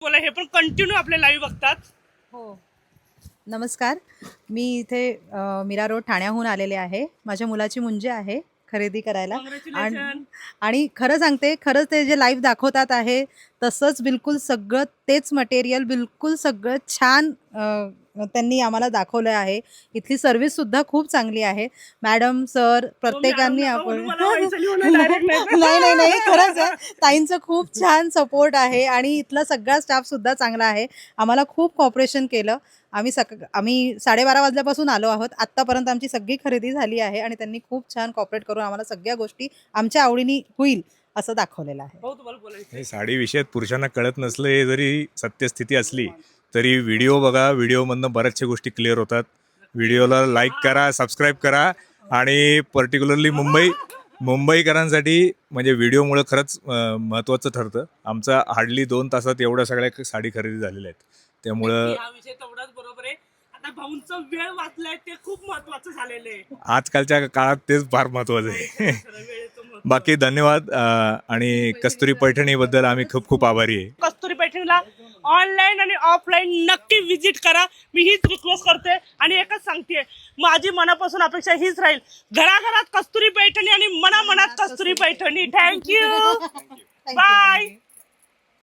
बोला हे पण कंटिन्यू आपले लाईव्ह बघतात. हो नमस्कार. मी इथे मीरा रोड ठाण्याहून आलेले आहे. माझ्या मुलाची मुंजे आहे खरेदी करायला. कॉंग्रॅच्युलेशन. आणि खरं सांगते, खरंच ते जे लाईव्ह दाखवतात आहे तसंच बिलकुल सगळं तेच मटेरियल बिलकुल सगळं छान त्यांनी आम्हाला दाखवलं आहे. इथली सर्व्हिससुद्धा खूप चांगली आहे. मॅडम सर प्रत्येकाने आपण नाही नाही नाही खरंच आहे. ताईंचं खूप छान सपोर्ट आहे आणि इथला सगळा स्टाफसुद्धा चांगला आहे. आम्हाला खूप कॉपरेशन केलं. आम्ही 12:30 वाजल्यापासून आलो आहोत. आत्तापर्यंत आमची सगळी खरेदी झाली आहे आणि त्यांनी खूप छान कॉपरेट करून आम्हाला सगळ्या गोष्टी आमच्या आवडीने होईल असं दाखवलेलं आहे. हे साडी विषयात पुरुषांना कळत नसलं, हे जरी सत्यस्थिती असली तरी व्हिडिओ बघा. व्हिडिओमधनं बऱ्याचशा गोष्टी क्लिअर होतात. व्हिडिओला लाईक करा, सबस्क्राईब करा आणि पर्टिक्युलरली मुंबईकरांसाठी म्हणजे व्हिडिओमुळे खरंच महत्त्वाचं ठरतं. आमचा हार्डली 2 तासात एवढ्या सगळ्या साडी खरेदी झालेल्या आहेत. त्यामुळं हा विषय तेवढाच बरोबर आहे. आता भाऊंचा वेळ वाचलाय ते खूप महत्वाचं झालेलं आहे. आजकालच्या काळात तेच फार महत्त्वाचं आहे. वेळेचं महत्त्व. बाकी धन्यवाद. आणि कस्तुरी पैठणीबद्दल आम्ही खूप खूप आभारी आहे. कस्तुरी पैठणीला ऑनलाईन आणि ऑफलाईन नक्की विजिट करा. मी हीच रिक्वेस्ट करते आणि एकच सांगते, माझी मनापासून अपेक्षा हीच राहील, घराघरात कस्तुरी पैठणी आणि मनामनात कस्तुरी पैठणी. थँक्यू. बाय.